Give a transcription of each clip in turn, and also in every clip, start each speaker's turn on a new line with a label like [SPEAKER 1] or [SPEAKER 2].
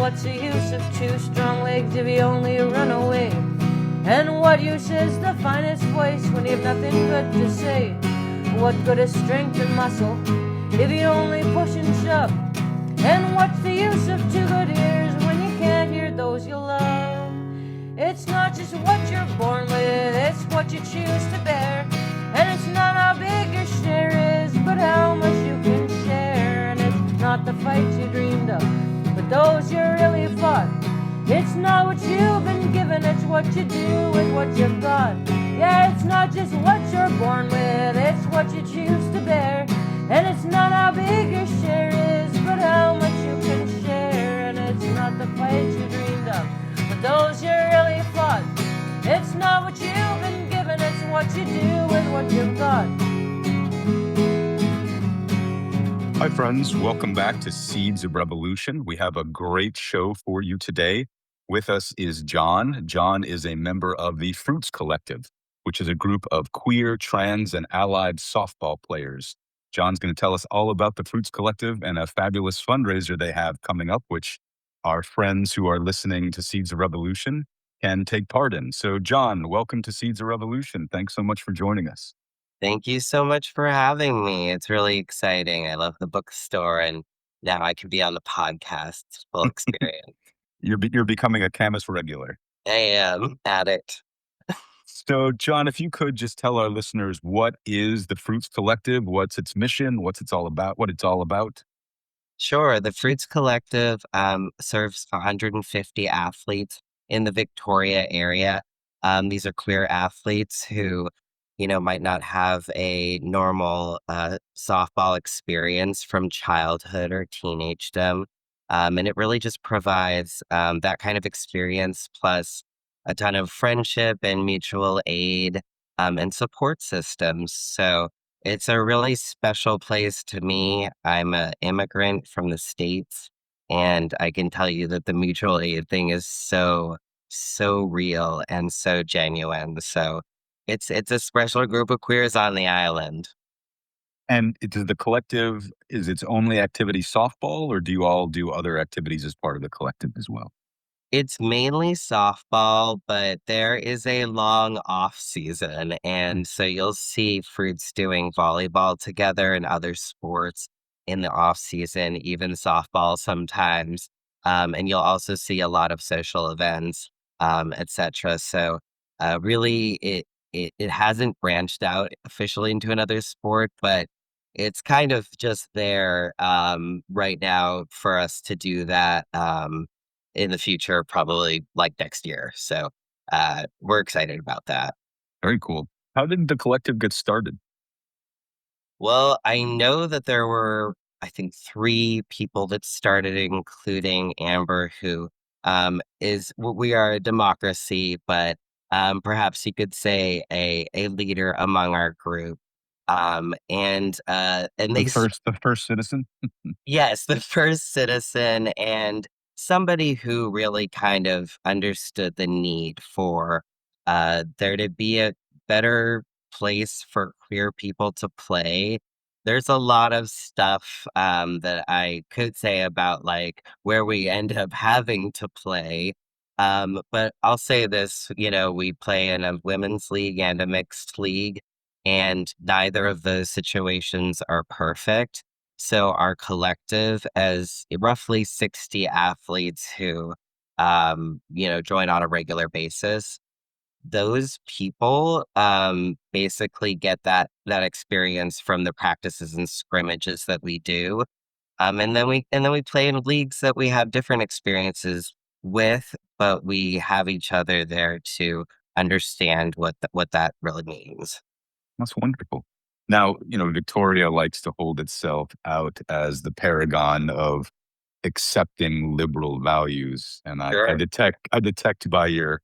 [SPEAKER 1] what's the use of two strong legs if you only run away? And what use is the finest voice when you have nothing good to say? What good is strength and muscle if you only push and shove? And what's the use of two good ears when you can't hear those you love? It's not just what you're born with, it's what you choose to bear. And it's not how big your share is, but how much you can share. And it's not the fights you dreamed of, but those you really fought. It's not what you've been given, it's what you do with what you've got. Yeah, it's not just what you're born with, it's what you choose to bear. And it's not how big your share is, but how much you can share. And it's not the fights you dreamed of, but those you really fought. It's not what you've been given, it's what you do with what you've got.
[SPEAKER 2] Hi, friends. Welcome back to Seeds of Revolution. We have a great show for you today. With us is John. John is a member of the Fruits Collective, which is a group of queer, trans, and allied softball players. John's going to tell us all about the Fruits Collective and a fabulous fundraiser they have coming up, which our friends who are listening to Seeds of Revolution can take part in. So, John, welcome to Seeds of Revolution. Thanks so much for joining us.
[SPEAKER 3] Thank you so much for having me. It's really exciting. I love the bookstore, and now I can be on the podcast. Full experience.
[SPEAKER 2] You're becoming a Camus regular.
[SPEAKER 3] I am addict.
[SPEAKER 2] So, John, if you could just tell our listeners, what is the Fruits Collective? What's its mission? What's it's all about? What it's all about?
[SPEAKER 3] Sure. The Fruits Collective serves 150 athletes in the Victoria area. These are queer athletes who, might not have a normal softball experience from childhood or teenagedom. And it really just provides that kind of experience plus a ton of friendship and mutual aid and support systems. So it's a really special place to me. I'm an immigrant from the States, and I can tell you that the mutual aid thing is so real and so genuine. So it's a special group of queers on the island.
[SPEAKER 2] And does the collective, is its only activity softball, or do you all do other activities as part of the collective as well?
[SPEAKER 3] It's mainly softball, but there is a long off season. And so you'll see Fruits doing volleyball together and other sports in the off season, even softball sometimes. And you'll also see a lot of social events, etc. So really, it hasn't branched out officially into another sport, but it's kind of just there right now for us to do that. In the future, probably like next year. So we're excited about that.
[SPEAKER 2] Very cool. How did the collective get started?
[SPEAKER 3] Well, I know that there were, I think, 3 people that started, including Amber, who we are a democracy, but perhaps you could say a leader among our group. And they
[SPEAKER 2] The first citizen?
[SPEAKER 3] Yes, the first citizen and somebody who really kind of understood the need for there to be a better place for queer people to play. There's a lot of stuff that I could say about like where we end up having to play. But I'll say this, we play in a women's league and a mixed league, and neither of those situations are perfect. So our collective as roughly 60 athletes who, join on a regular basis, those people basically get that experience from the practices and scrimmages that we do. And then we play in leagues that we have different experiences with, but we have each other there to understand what that really means.
[SPEAKER 2] That's wonderful. Now, Victoria likes to hold itself out as the paragon of accepting liberal values. And I
[SPEAKER 3] Sure.
[SPEAKER 2] detect by your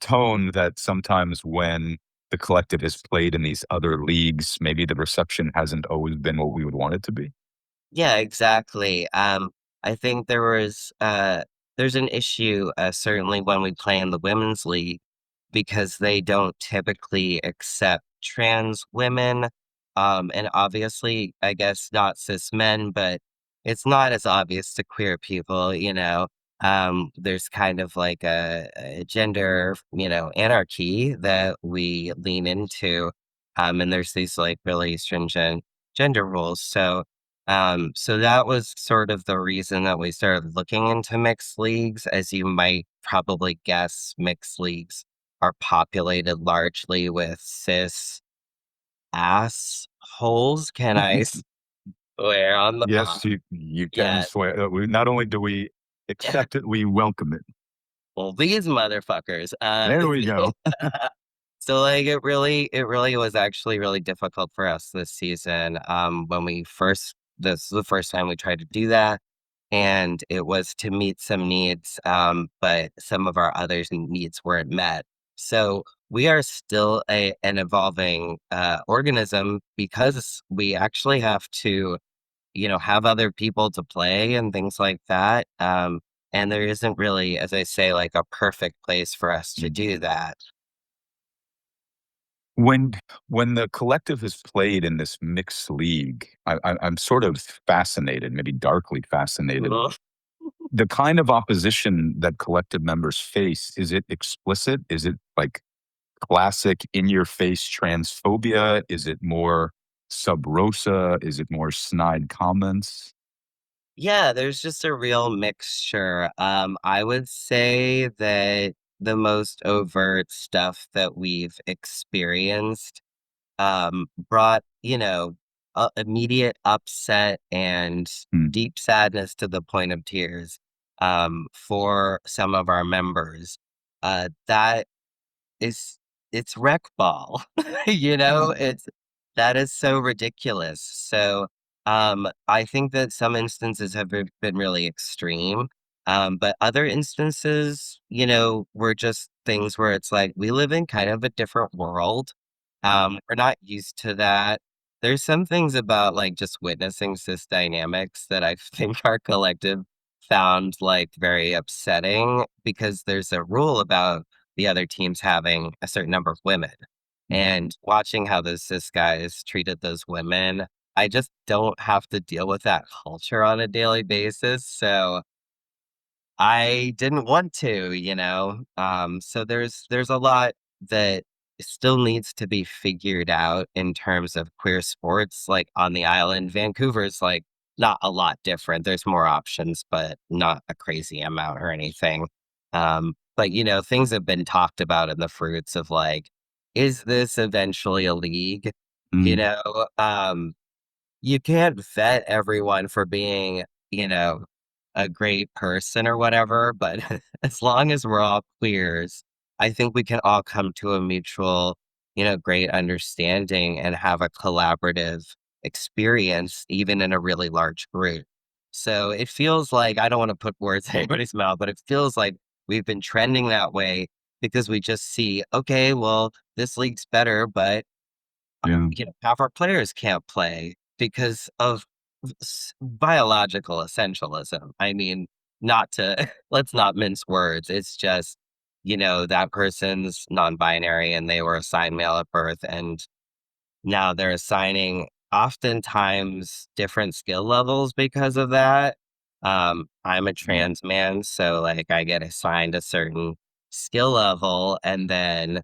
[SPEAKER 2] tone that sometimes when the collective has played in these other leagues, maybe the reception hasn't always been what we would want it to be.
[SPEAKER 3] Yeah, exactly. I think there's an issue certainly when we play in the women's league because they don't typically accept trans women, and obviously, I guess not cis men, but it's not as obvious to queer people. there's kind of like a gender, anarchy that we lean into. And there's these like really stringent gender rules. So that was sort of the reason that we started looking into mixed leagues. As you might probably guess, mixed leagues are populated largely with cis assholes. Can I swear on the
[SPEAKER 2] Yes,
[SPEAKER 3] pod?
[SPEAKER 2] you can
[SPEAKER 3] Yeah.
[SPEAKER 2] swear. We not only do we accept it, we welcome it.
[SPEAKER 3] Well, these motherfuckers.
[SPEAKER 2] There we go.
[SPEAKER 3] So like it really was actually really difficult for us this season. When we first this is the first time we tried to do that. And it was to meet some needs, but some of our other needs weren't met. So we are still an evolving organism because we actually have to, have other people to play and things like that. And there isn't really, as I say, like a perfect place for us to do that.
[SPEAKER 2] When when the collective has played in this mixed league, I'm sort of fascinated, maybe darkly fascinated.
[SPEAKER 3] Ugh.
[SPEAKER 2] The kind of opposition that collective members face, is it explicit? Is it like classic in your face transphobia? Is it more sub rosa? Is it more snide comments?
[SPEAKER 3] Yeah, there's just a real mixture. I would say that the most overt stuff that we've experienced brought, immediate upset and
[SPEAKER 2] Hmm.
[SPEAKER 3] deep sadness to the point of tears for some of our members. That is it's rec ball. It's that is so ridiculous. So I think that some instances have been really extreme. But other instances, were just things where it's like we live in kind of a different world. We're not used to that. There's some things about like just witnessing cis dynamics that I think our collective found like very upsetting because there's a rule about the other teams having a certain number of women. And watching how those cis guys treated those women, I just don't have to deal with that culture on a daily basis. So I didn't want to, so there's a lot that still needs to be figured out in terms of queer sports. Like on the island, Vancouver's like not a lot different. There's more options, but not a crazy amount or anything. But things have been talked about in the fruits of like, is this eventually a league? You
[SPEAKER 2] Mm.
[SPEAKER 3] know, um, you can't vet everyone for being, you know, a great person or whatever, but as long as we're all queers, I think we can all come to a mutual, great understanding and have a collaborative experience, even in a really large group. So it feels like, I don't want to put words in anybody's mouth, but it feels like we've been trending that way because we just see, okay, well, this league's better, but
[SPEAKER 2] Yeah.
[SPEAKER 3] half our players can't play because of biological essentialism. I mean, not to let's not mince words. It's just, that person's non-binary and they were assigned male at birth, and now they're assigning oftentimes different skill levels because of that. I'm a
[SPEAKER 2] Mm.
[SPEAKER 3] trans man, so like I get assigned a certain skill level, and then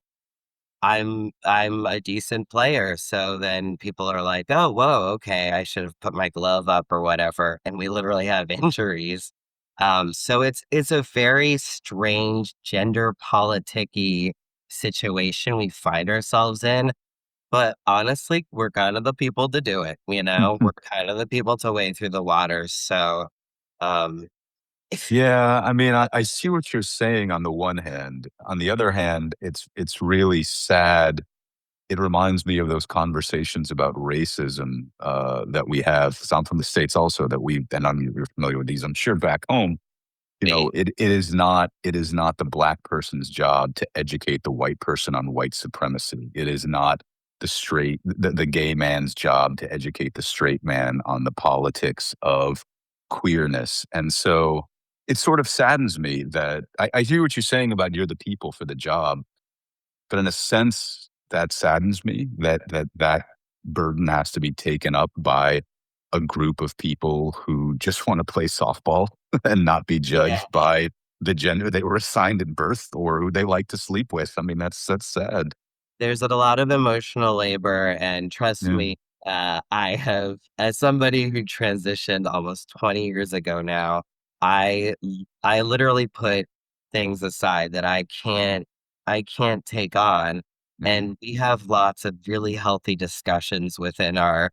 [SPEAKER 3] I'm a decent player, so then people are like, "Oh, whoa, okay, I should have put my glove up or whatever," and we literally have injuries. So it's a very strange gender politicky situation we find ourselves in, but honestly, we're kind of the people to do it, We're kind of the people to wade through the waters, so, um
[SPEAKER 2] Yeah, I mean, I see what you're saying on the one hand. On the other hand, it's really sad. It reminds me of those conversations about racism that we have. 'Cause I'm from the States also, that we and you're familiar with these, I'm sure back home.
[SPEAKER 3] me.
[SPEAKER 2] It is not the black person's job to educate the white person on white supremacy. It is not the gay man's job to educate the straight man on the politics of queerness. And so it sort of saddens me that I hear what you're saying about you're the people for the job, but in a sense that saddens me that burden has to be taken up by a group of people who just want to play softball and not be
[SPEAKER 3] Yeah.
[SPEAKER 2] judged by the gender they were assigned at birth or who they like to sleep with. I mean, that's sad.
[SPEAKER 3] There's a lot of emotional labor, and trust
[SPEAKER 2] Yeah.
[SPEAKER 3] me, I have, as somebody who transitioned almost 20 years ago now, I literally put things aside that I can't take on,
[SPEAKER 2] Mhm.
[SPEAKER 3] and we have lots of really healthy discussions within our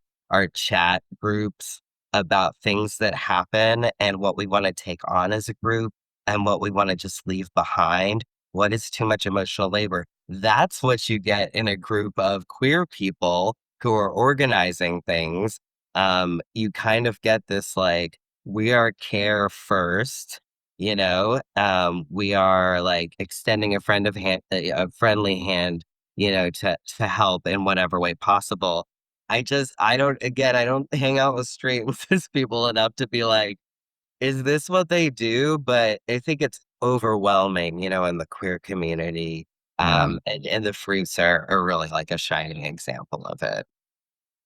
[SPEAKER 3] chat groups about things that happen and what we want to take on as a group and what we want to just leave behind. What is too much emotional labor? That's what you get in a group of queer people who are organizing things. You kind of get this like, we are care first, we are like extending a friendly hand, to help in whatever way possible. I don't hang out with straight cis people enough to be like, is this what they do? But I think it's overwhelming, in the queer community.
[SPEAKER 2] Yeah.
[SPEAKER 3] And the fruits are really like a shining example of it.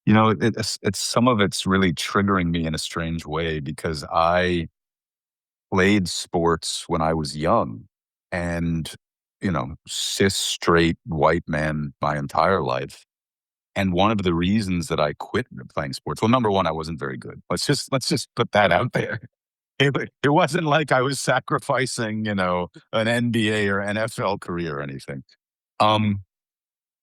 [SPEAKER 2] It's some of it's really triggering me in a strange way because I played sports when I was young and, cis, straight, white man my entire life. And one of the reasons that I quit playing sports, well, number one, I wasn't very good. Let's just put that out there. It wasn't like I was sacrificing, an NBA or NFL career or anything. Um,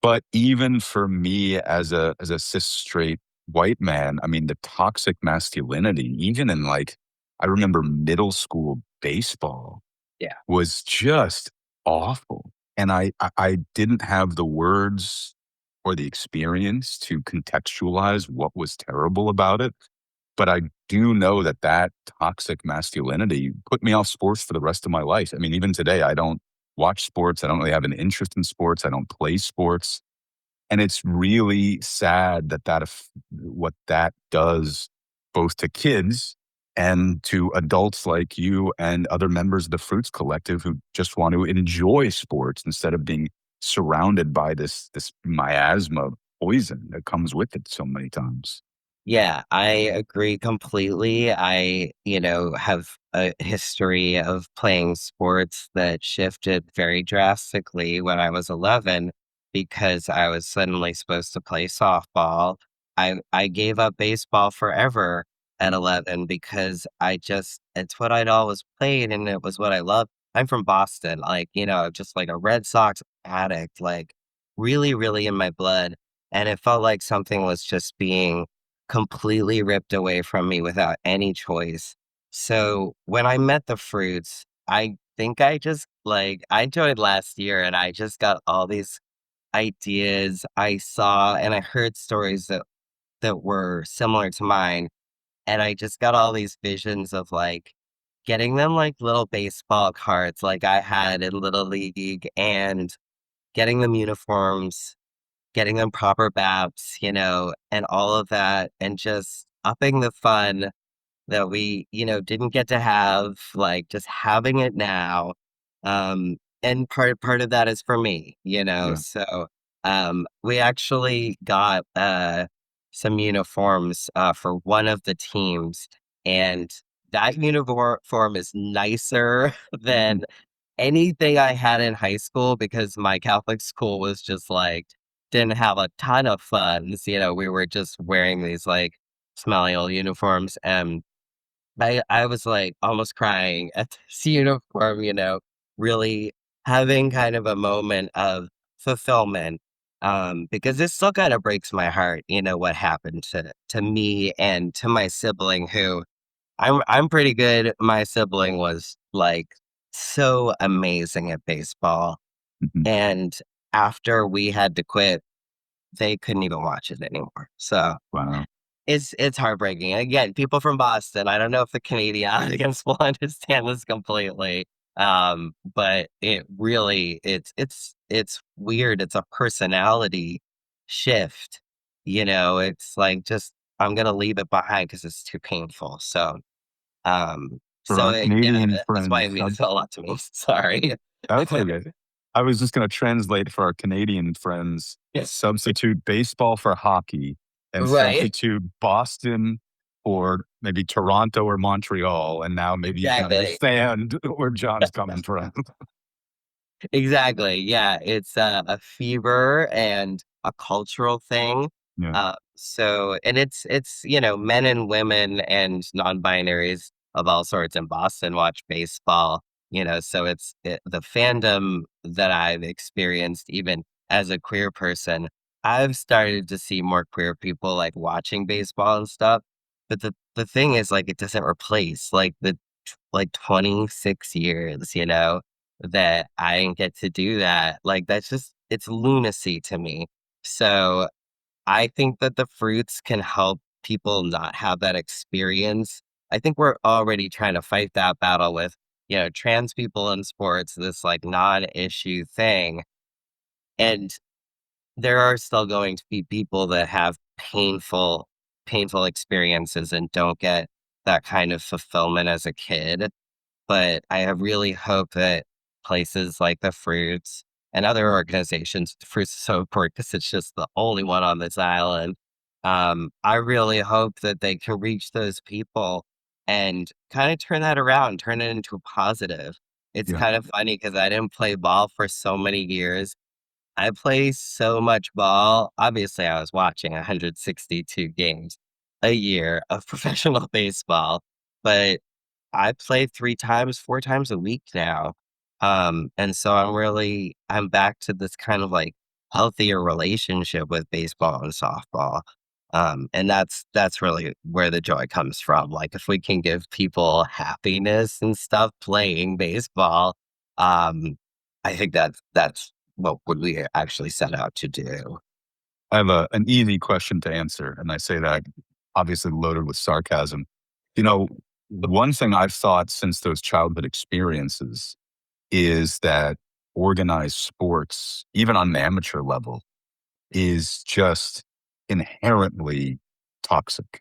[SPEAKER 2] but even for me as a cis straight white man, I mean, the toxic masculinity, even in like, I remember middle school baseball
[SPEAKER 3] Yeah.
[SPEAKER 2] was just awful. And I didn't have the words or the experience to contextualize what was terrible about it. But I do know that that toxic masculinity put me off sports for the rest of my life. I mean, even today, I don't watch sports. I don't really have an interest in sports. I don't play sports. And it's really sad that what that does both to kids and to adults like you and other members of the Fruits Collective who just want to enjoy sports instead of being surrounded by this miasma poison that comes with it so many times.
[SPEAKER 3] Yeah, I agree completely. I, have a history of playing sports that shifted very drastically when I was 11 because I was suddenly supposed to play softball. I gave up baseball forever at 11 because it's what I'd always played and it was what I loved. I'm from Boston, like, just like a Red Sox addict, like really, really in my blood. And it felt like something was just being completely ripped away from me without any choice. So when I met the fruits, I think I joined last year and I just got all these ideas. I saw and I heard stories that were similar to mine. And I just got all these visions of like getting them like little baseball cards like I had in Little League and getting them uniforms, getting them proper BAPs, and all of that, and just upping the fun that we, didn't get to have, like just having it now. And part of that is for me,
[SPEAKER 2] Yeah.
[SPEAKER 3] So we actually got some uniforms for one of the teams, and that uniform is nicer than anything I had in high school because my Catholic school was just like, didn't have a ton of funds. We were just wearing these like smelly old uniforms. And I was like almost crying at this uniform, really having kind of a moment of fulfillment. Because this still kind of breaks my heart, what happened to me and to my sibling who I'm pretty good. My sibling was like so amazing at baseball.
[SPEAKER 2] Mhm.
[SPEAKER 3] And after we had to quit, they couldn't even watch it anymore. So
[SPEAKER 2] Wow.
[SPEAKER 3] it's heartbreaking. And again, people from Boston, I don't know if the Canadian audience will understand this completely. But it really it's weird. It's a personality shift. It's like just I'm gonna leave it behind because it's too painful.
[SPEAKER 2] For our
[SPEAKER 3] Yeah,
[SPEAKER 2] Canadian
[SPEAKER 3] that's why
[SPEAKER 2] friends,
[SPEAKER 3] it means a lot to me. Sorry.
[SPEAKER 2] that's okay. I was just going to translate for our Canadian friends,
[SPEAKER 3] Yes.
[SPEAKER 2] substitute baseball for hockey and
[SPEAKER 3] Right.
[SPEAKER 2] substitute Boston or maybe Toronto or Montreal, and now maybe you can
[SPEAKER 3] Exactly.
[SPEAKER 2] understand where John's coming from.
[SPEAKER 3] Exactly. Yeah, it's a fever and a cultural thing.
[SPEAKER 2] Yeah.
[SPEAKER 3] And it's men and women and non-binaries of all sorts in Boston watch baseball. So the fandom that I've experienced, even as a queer person. I've started to see more queer people like watching baseball and stuff. But the thing is, like, it doesn't replace like 26 years, that I didn't get to do that. Like, that's just it's lunacy to me. So, I think that the fruits can help people not have that experience. I think we're already trying to fight that battle with, trans people in sports, this, like, non-issue thing, and there are still going to be people that have painful experiences and don't get that kind of fulfillment as a kid. But I have really hope that places like the Fruits and other organizations, the Fruits is so important because it's just the only one on this island. I really hope that they can reach those people and kind of turn that around, turn it into a positive. It's
[SPEAKER 2] Yeah.
[SPEAKER 3] kind of funny because I didn't play ball for so many years. I play so much ball. Obviously, I was watching 162 games a year of professional baseball, but I play 3 times, 4 times a week now. And so I'm back to this kind of like healthier relationship with baseball and softball. And that's really where the joy comes from. Like if we can give people happiness and stuff playing baseball, um, I think that's what would we actually set out to do.
[SPEAKER 2] I have an easy question to answer, and I say that obviously loaded with sarcasm. You know, the one thing I've thought since those childhood experiences is that organized sports, even on an amateur level, is just inherently toxic,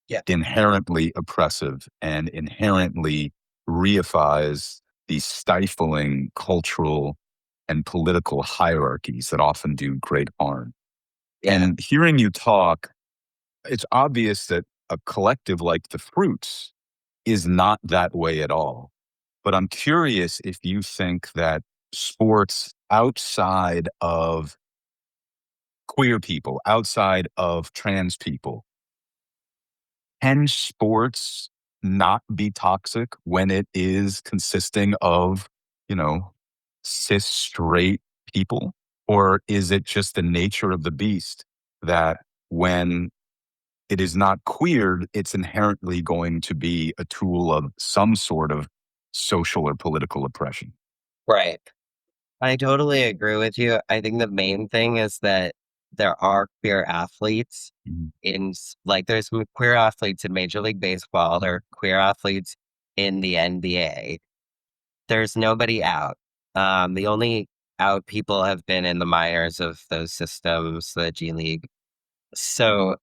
[SPEAKER 3] Yeah.
[SPEAKER 2] inherently oppressive, and inherently reifies these stifling cultural and political hierarchies that often do great harm.
[SPEAKER 3] Yeah.
[SPEAKER 2] And hearing you talk, it's obvious that a collective like the Fruits is not that way at all. But I'm curious if you think that sports outside of queer people, outside of trans people, can sports not be toxic when it is consisting of, you know, cis straight people? Or is it just the nature of the beast that when it is not queered, it's inherently going to be a tool of some sort of social or political oppression?
[SPEAKER 3] Right. I totally agree with you. I think the main thing is that there are queer athletes
[SPEAKER 2] Mhm.
[SPEAKER 3] like there's queer athletes in Major League Baseball, there are queer athletes in the NBA. There's nobody out. The only out people have been in the minors of those systems, the G League. So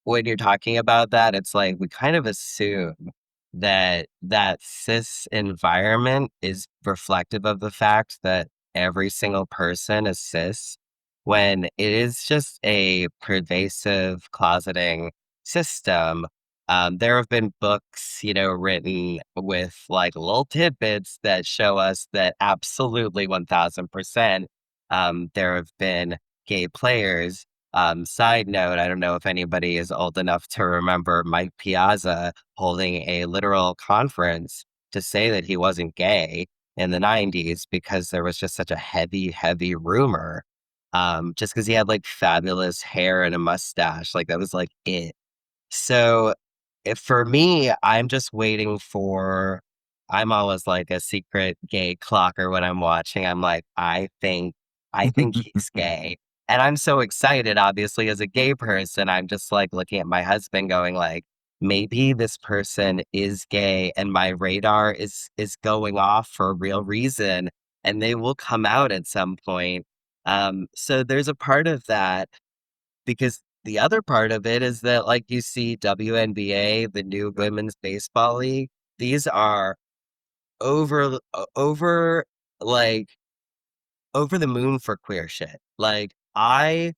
[SPEAKER 3] when you're talking about that, it's like we kind of assume that that cis environment is reflective of the fact that every single person is cis, when it is just a pervasive closeting system. There have been books, written with like little tidbits that show us that absolutely 1000%, there have been gay players. Side note, I don't know if anybody is old enough to remember Mike Piazza holding a literal conference to say that he wasn't gay in the 90s because there was just such a heavy, heavy rumor. Just because he had like fabulous hair and a mustache, like that was like it. So if for me, I'm just waiting for I'm always like a secret gay clocker when I'm watching. I'm like, I think he's gay. And I'm so excited, obviously, as a gay person. I'm just like looking at my husband going like, maybe this person is gay and my radar is going off for a real reason and they will come out at some point. So there's a part of that because the other part of it is that, like, you see WNBA, the new women's baseball league, these are over, over, like, over the moon for queer shit. Like, I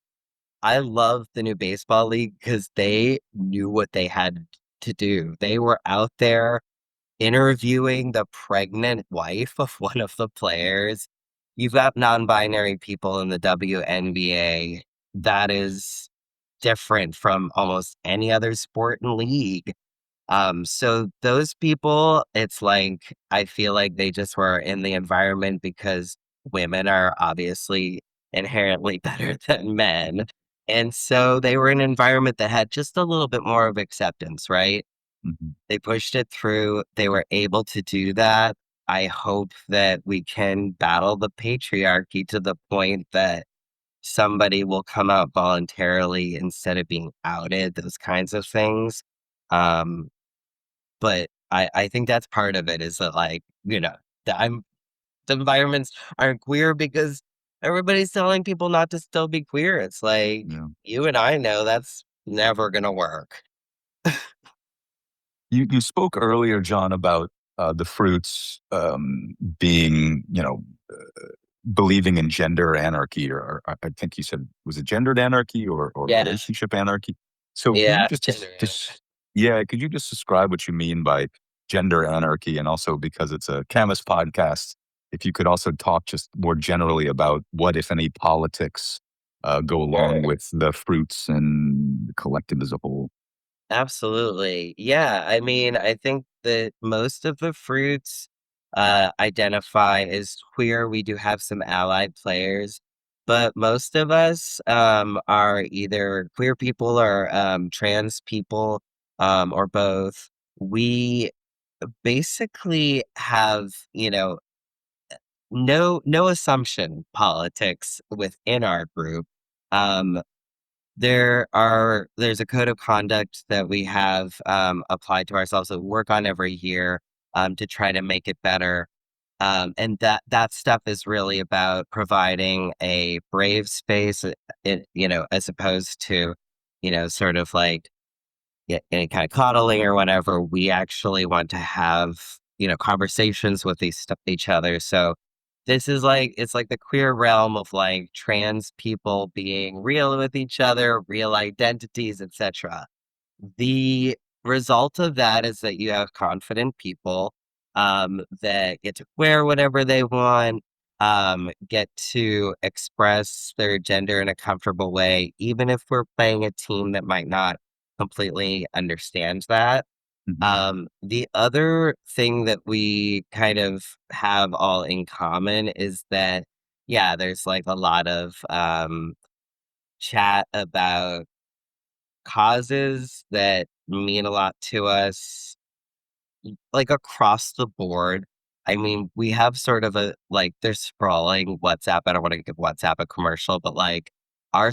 [SPEAKER 3] love the new baseball league because they knew what they had. to do. They were out there interviewing the pregnant wife of one of the players. You've got non-binary people in the WNBA. That is different from almost any other sport and league. So those people, it's like I feel like they just were in the environment because women are obviously inherently better than men. And so they were in an environment that had just a little bit more of acceptance, right?
[SPEAKER 2] Mhm.
[SPEAKER 3] They pushed it through. They were able to do that. I hope that we can battle the patriarchy to the point that somebody will come out voluntarily instead of being outed, those kinds of things. Um, but I think that's part of it is that, like, the environments aren't queer because everybody's telling people not to still be queer. It's like,
[SPEAKER 2] Yeah.
[SPEAKER 3] you and I know that's never gonna work.
[SPEAKER 2] You spoke earlier, John, about the fruits being, believing in gender anarchy, or I think you said, was it gendered anarchy or
[SPEAKER 3] Yeah,
[SPEAKER 2] relationship anarchy? So could you
[SPEAKER 3] yeah,
[SPEAKER 2] just,
[SPEAKER 3] gender
[SPEAKER 2] yeah, could you just describe what you mean by gender anarchy? And also, because it's a Camus podcast, if you could also talk just more generally about what, if any, politics go along with the fruits and the collective as a whole.
[SPEAKER 3] absolutely. Yeah, I mean, I think that most of the fruits identify as queer. We do have some allied players, but most of us are either queer people or trans people or both. We basically have, no assumption politics within our group. Um, there's a code of conduct that we have applied to ourselves that we work on every year to try to make it better. And that stuff is really about providing a brave space, as opposed to, sort of like any kind of coddling or whatever. We actually want to have, conversations with each other. So this is like, it's like the queer realm of like trans people being real with each other, real identities, etc. The result of that is that you have confident people that get to wear whatever they want, get to express their gender in a comfortable way, even if we're playing a team that might not completely understand that.
[SPEAKER 2] Mhm.
[SPEAKER 3] The other thing that we kind of have all in common is that, yeah, there's like a lot of chat about causes that mean a lot to us, like across the board. I mean, we have sort of there's sprawling WhatsApp. I don't want to give WhatsApp a commercial, but like our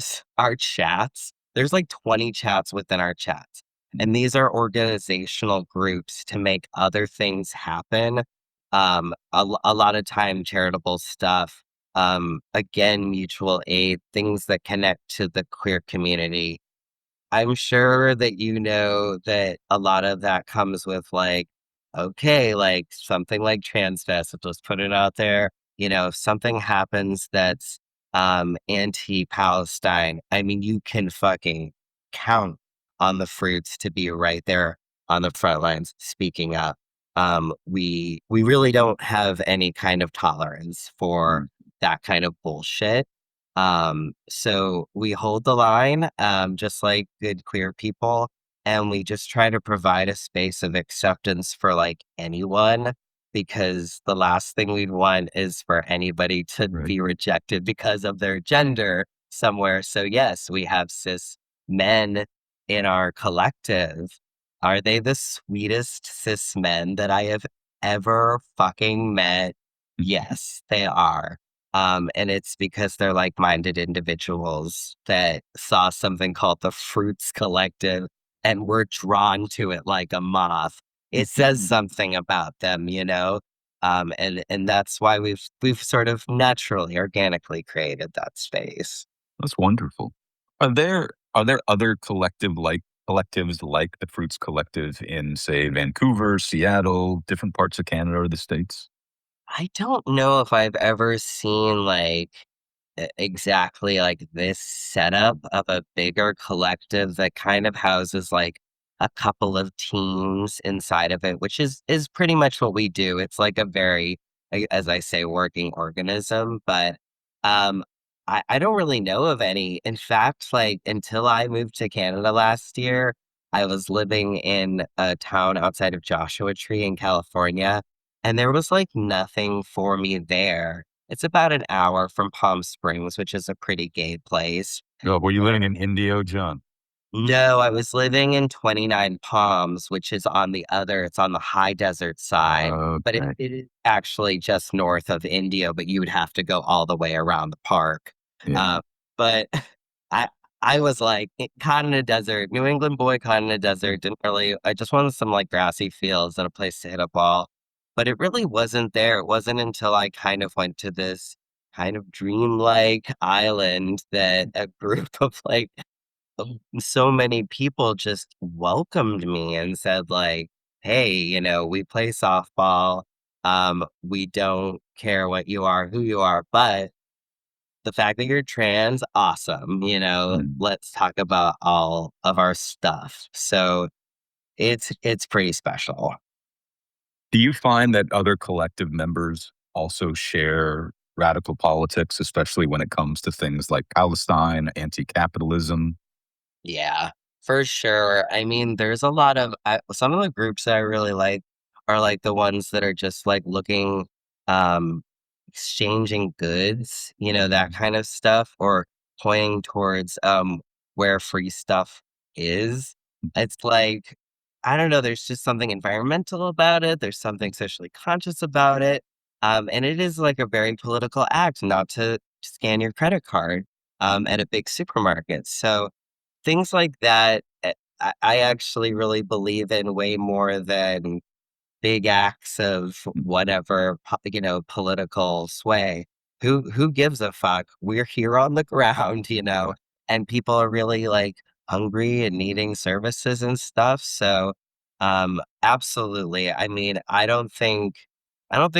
[SPEAKER 3] chats, there's like 20 chats within our chats. And these are organizational groups to make other things happen. A lot of time charitable stuff. Again, mutual aid, things that connect to the queer community. I'm sure that you know that a lot of that comes with like, okay, like something like Transfest, let's just put it out there. If something happens that's anti-Palestine, I mean, you can fucking count on the fruits to be right there on the front lines speaking up. We really don't have any kind of tolerance for
[SPEAKER 2] Mm.
[SPEAKER 3] that kind of bullshit. So we hold the line, just like good queer people, and we just try to provide a space of acceptance for like anyone, because the last thing we'd want is for anybody to
[SPEAKER 2] Right.
[SPEAKER 3] be rejected because of their gender somewhere. So yes, we have cis men in our collective. Are they the sweetest cis men that I have ever fucking met? Yes, they are. And it's because they're like-minded individuals that saw something called the Fruits Collective and were drawn to it like a moth. It says something about them, and that's why we've sort of naturally, organically created that space.
[SPEAKER 2] That's wonderful. Are there other collectives like the Fruits Collective in, say, Vancouver, Seattle, different parts of Canada or the States?
[SPEAKER 3] I don't know if I've ever seen like exactly like this setup of a bigger collective that kind of houses like a couple of teams inside of it, which is pretty much what we do. It's like a very, as I say, working organism, but um, I don't really know of any. In fact, like until I moved to Canada last year, I was living in a town outside of Joshua Tree in California, and there was like nothing for me there. It's about an hour from Palm Springs, which is a pretty gay place.
[SPEAKER 2] Oh, were you living in Indio, John?
[SPEAKER 3] No, I was living in 29 Palms, which is on it's on the high desert side, but
[SPEAKER 2] Okay.
[SPEAKER 3] it is actually just north of Indio, but you would have to go all the way around the park.
[SPEAKER 2] Yeah.
[SPEAKER 3] But I I was like caught in a desert, New England boy caught in a desert, didn't really I just wanted some like grassy fields and a place to hit a ball. But it really wasn't there. It wasn't until I kind of went to this kind of dreamlike island that a group of like so many people just welcomed me and said like, "Hey, we play softball. We don't care what you are, who you are, but the fact that you're trans, awesome.
[SPEAKER 2] Mm.
[SPEAKER 3] Let's talk about all of our stuff." So it's pretty special.
[SPEAKER 2] Do you find that other collective members also share radical politics, especially when it comes to things like Palestine, anti-capitalism?
[SPEAKER 3] Yeah, for sure. I mean, there's a lot of some of the groups that I really like are like the ones that are just like looking, exchanging goods, that kind of stuff, or pointing towards where free stuff is. It's like, I don't know, there's just something environmental about it. There's something socially conscious about it. And it is like a very political act not to scan your credit card at a big supermarket. So things like that, I actually really believe in way more than big acts of whatever, political sway. Who gives a fuck? We're here on the ground, and people are really like hungry and needing services and stuff. So, absolutely. I mean, I don't think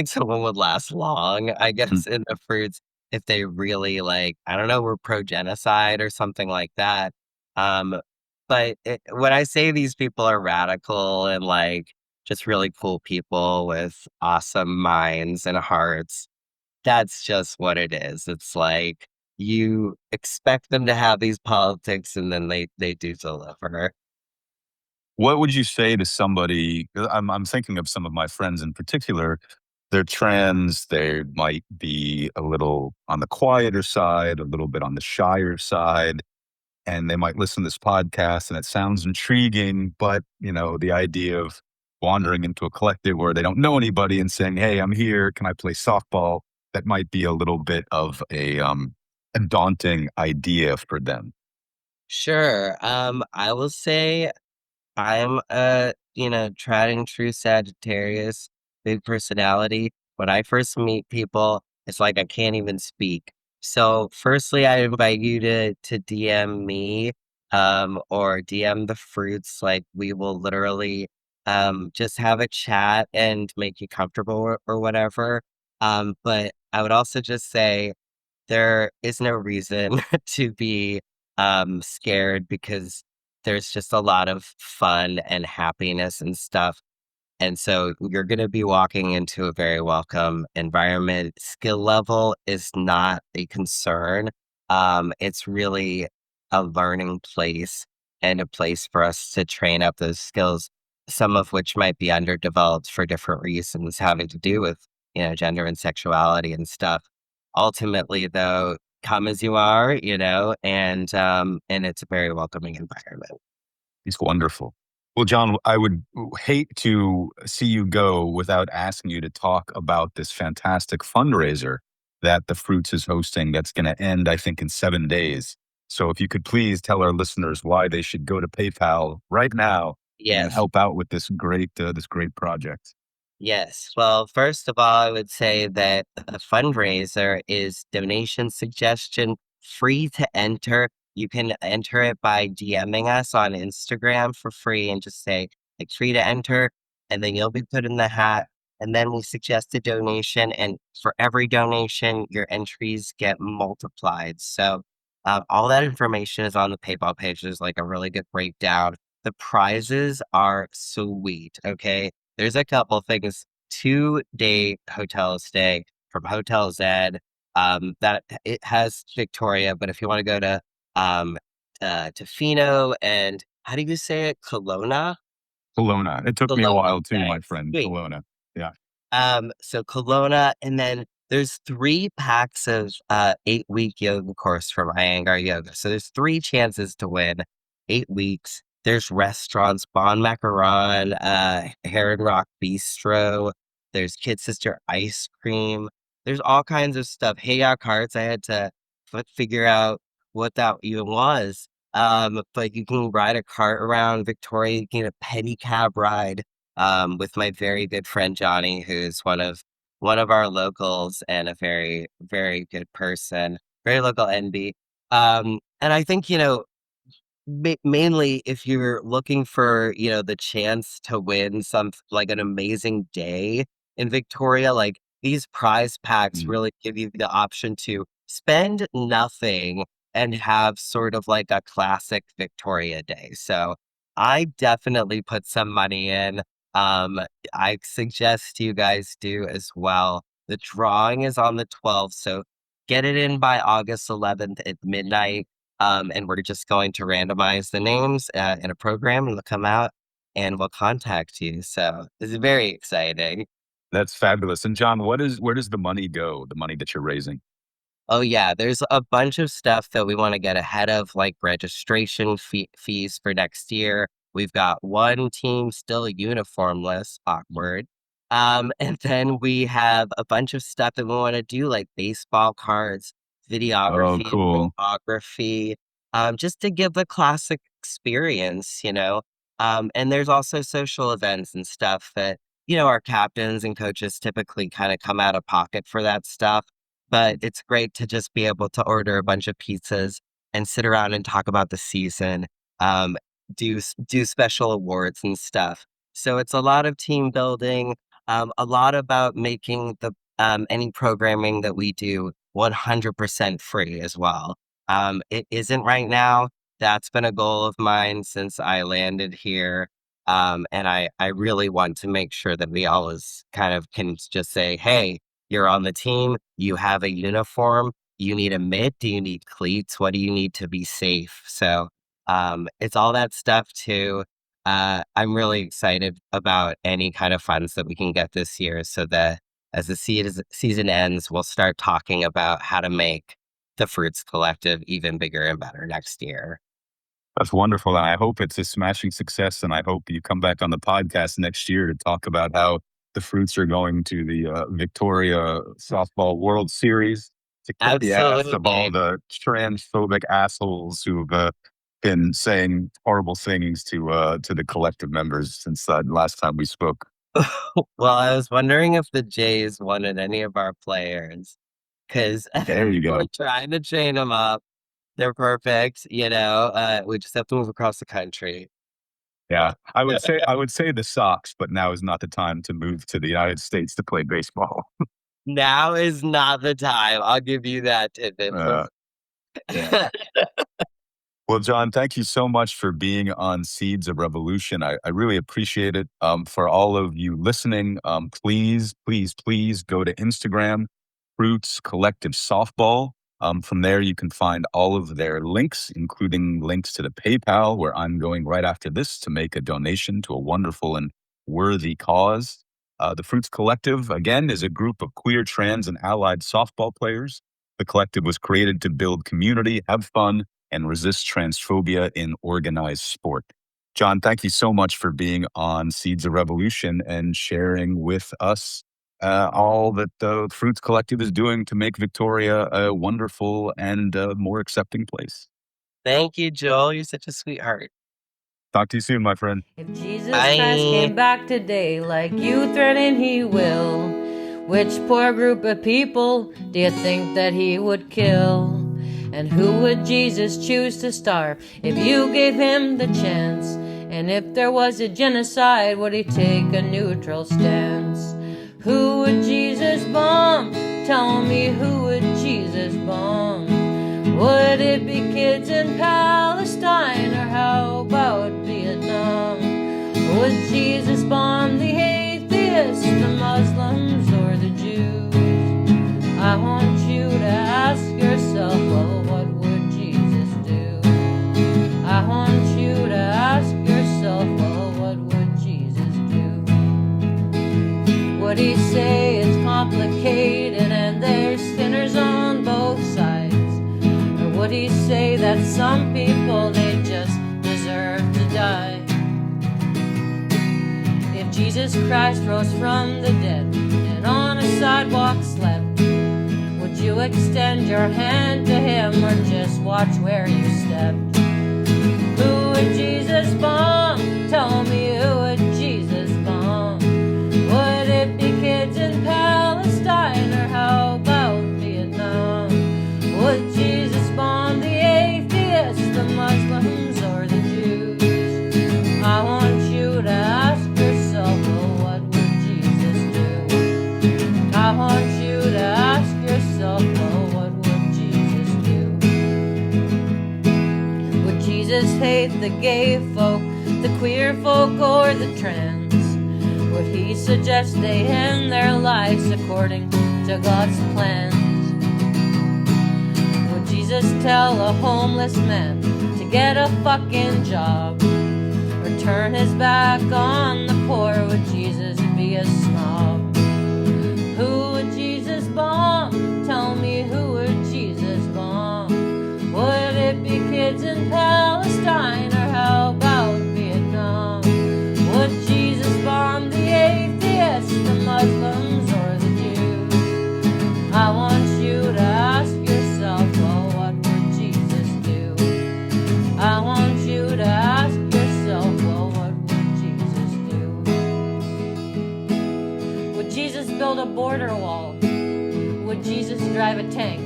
[SPEAKER 3] someone would last long, I
[SPEAKER 2] Mm.
[SPEAKER 3] guess, in the fruits if they really like, I don't know, were pro genocide or something like that. Um, but when I say these people are radical and like just really cool people with awesome minds and hearts, that's just what it is. It's like you expect them to have these politics and then they do deliver.
[SPEAKER 2] What would you say to somebody? 'Cause I'm thinking of some of my friends in particular. They're trans. They might be a little on the quieter side, a little bit on the shyer side, and they might listen to this podcast and it sounds intriguing, but the idea of wandering into a collective where they don't know anybody and saying, "Hey, I'm here. Can I play softball?" That might be a little bit of a daunting idea for them.
[SPEAKER 3] Sure. I will say I'm a, tried and true Sagittarius, big personality. When I first meet people, it's like I can't even speak. So firstly, I invite you to DM me, or DM the fruits. Like we will literally just have a chat and make you comfortable or whatever. But I would also just say there is no reason to be scared because there's just a lot of fun and happiness and stuff. And so you're going to be walking into a very welcome environment. Skill level is not a concern. It's really a learning place and a place for us to train up those skills, some of which might be underdeveloped for different reasons having to do with, gender and sexuality and stuff. Ultimately, though, come as you are, and it's a very welcoming environment.
[SPEAKER 2] It's wonderful. Well, John, I would hate to see you go without asking you to talk about this fantastic fundraiser that the Fruits is hosting that's going to end, I think, in 7 days. So if you could please tell our listeners why they should go to PayPal right now and
[SPEAKER 3] Yes.
[SPEAKER 2] help out with this great project.
[SPEAKER 3] Yes. Well, first of all, I would say that the fundraiser is donation suggestion free to enter. You can enter it by DMing us on Instagram for free and just say like free to enter, and then you'll be put in the hat. And then we suggest a donation, and for every donation, your entries get multiplied. So all that information is on the PayPal page. There's like a really good breakdown the prizes are sweet. Okay. There's a couple things. 2-day hotel stay from Hotel Zed. That it has Victoria, but if you want to go to um Tofino and how do you say it? Kelowna?
[SPEAKER 2] Kelowna. It took me a
[SPEAKER 3] Kelowna.
[SPEAKER 2] while too, my
[SPEAKER 3] Thanks.
[SPEAKER 2] friend.
[SPEAKER 3] Sweet.
[SPEAKER 2] Kelowna. Yeah.
[SPEAKER 3] So Kelowna, and then there's 3 packs of 8-week yoga course from Iyengar Yoga. So there's 3 chances to win 8 weeks. There's restaurants, Bon Macaron, Heron Rock Bistro. There's Kid Sister Ice Cream. There's all kinds of stuff. Heya carts. I had to figure out what that even was. But you can ride a cart around Victoria. You can get a pedicab ride with my very good friend Johnny, who's one of our locals and a very, very good person, very local NB. And I think, mainly if you're looking for, the chance to win some like an amazing day in Victoria, like these prize packs
[SPEAKER 2] Mm.
[SPEAKER 3] really give you the option to spend nothing and have sort of like a classic Victoria day. So I definitely put some money in. Um, I suggest you guys do as well. The drawing is on the 12th, so get it in by August 11th at midnight. And we're just going to randomize the names in a program, and they'll come out and we'll contact you. So it's very exciting.
[SPEAKER 2] That's fabulous. And John, where does the money go? The money that you're raising?
[SPEAKER 3] Oh yeah, there's a bunch of stuff that we want to get ahead of, like registration fees for next year. We've got one team still uniformless, awkward. And then we have a bunch of stuff that we want to do, like baseball cards,
[SPEAKER 2] Oh,
[SPEAKER 3] videography,
[SPEAKER 2] cool.
[SPEAKER 3] photography, just to give the classic experience. And there's also social events and stuff that, our captains and coaches typically kind of come out of pocket for that stuff, but it's great to just be able to order a bunch of pizzas and sit around and talk about the season, um, do special awards and stuff. So it's a lot of team building, a lot about making the any programming that we do 100% free as well. It isn't right now. That's been a goal of mine since I landed here. And I really want to make sure that we always kind of can just say, hey, you're on the team, you have a uniform, you need a mitt, do you need cleats, what do you need to be safe? So it's all that stuff too. I'm really excited about any kind of funds that we can get this year so that as the season ends, we'll start talking about how to make the Fruits Collective even bigger and better next year.
[SPEAKER 2] That's wonderful. And I hope it's a smashing success. And I hope you come back on the podcast next year to talk about how the Fruits are going to the Victoria Softball World Series to kick the ass of all
[SPEAKER 3] Absolutely.
[SPEAKER 2] the transphobic assholes who've been saying horrible things to the collective members since last time we spoke.
[SPEAKER 3] Well, I was wondering if the Jays wanted any of our players because
[SPEAKER 2] There you
[SPEAKER 3] we're
[SPEAKER 2] go.
[SPEAKER 3] trying to chain them up. They're perfect, we just have to move across the country.
[SPEAKER 2] Yeah, I would say the Sox, but now is not the time to move to the United States to play baseball.
[SPEAKER 3] Now is not the time. I'll give you that tidbit
[SPEAKER 2] Uh,
[SPEAKER 3] for
[SPEAKER 2] yeah. Well, John, thank you so much for being on Seeds of Revolution. I really appreciate it. For all of you listening, please, please, please go to Instagram, Fruits Collective Softball. From there, you can find all of their links, including links to the PayPal, where I'm going right after this to make a donation to a wonderful and worthy cause. The Fruits Collective, again, is a group of queer, trans, and allied softball players. The collective was created to build community, have fun, and resist transphobia in organized sport. John, thank you so much for being on Seeds of Revolution and sharing with us all that the Fruits Collective is doing to make Victoria a wonderful and more accepting place.
[SPEAKER 3] Thank you, Joel. You're such a sweetheart.
[SPEAKER 2] Talk to you soon, my friend.
[SPEAKER 1] If Jesus
[SPEAKER 3] Bye.
[SPEAKER 1] Christ came back today like you threatened he will, which poor group of people do you think that he would kill? And who would Jesus choose to starve if you gave him the chance? And if there was a genocide, would he take a neutral stance? Who would Jesus bomb? Tell me, who would Jesus bomb? Would it be kids in Palestine, or how about Vietnam? some people, they just deserve to die. If Jesus Christ rose from the dead and on a sidewalk slept, would you extend your hand to him or just watch where you stepped? Who would Jesus bomb? Tell me, who would Jesus bomb? Would it be kids in Palestine, or how about Vietnam? Would Jesus bomb the atheists, the Muslims, or the Jews? I want you to ask yourself, well, what would Jesus do? I want you to ask yourself, well, what would Jesus do? Would Jesus hate the gay folk, the queer folk, or the trans? Would he suggest they end their lives according to God's plans? Would Jesus tell a homeless man to get a fucking job, or turn his back on the poor? Would Jesus be a snob? Who would Jesus bomb? Tell me, who would Jesus bomb? Would it be kids in Palestine, or how about Vietnam? Would Jesus bomb the atheists, the Muslims, or the Jews? I want you to ask yourself, well, what would Jesus do? I want you to ask yourself, well, what would Jesus do? Would Jesus build a border wall? Would Jesus drive a tank?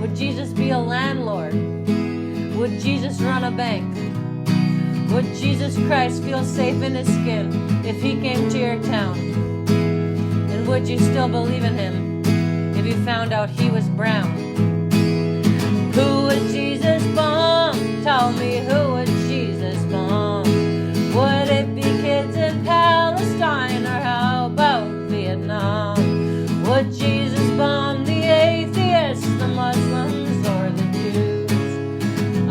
[SPEAKER 1] Would Jesus be a landlord? Would Jesus run a bank? Would Jesus Christ feel safe in his skin if he came to your town? And would you still believe in him if you found out he was brown? Who would Jesus bomb? Tell me, who would Jesus bomb? Would it be kids in Palestine, or how about Vietnam? Would Jesus bomb the atheists, the Muslims, or the Jews?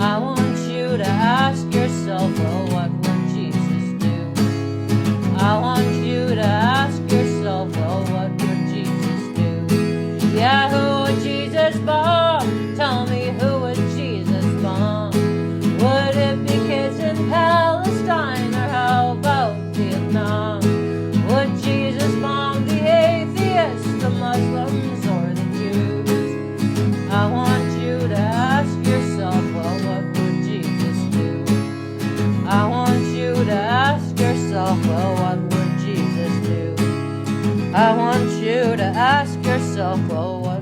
[SPEAKER 1] I want you to ask yourself, well, what would Jesus do? I want you to ask yourself, well, what would Jesus do? Yeah, who would Jesus bomb? Tell me, who would Jesus bomb? Would it be kids in Palestine, or how about Vietnam? Would Jesus bomb the atheists, the Muslims, or the Jews? I want you to ask yourself, well, what would Jesus do? I want you to ask yourself, well, what would Jesus do? I want you to ask yourself, well, what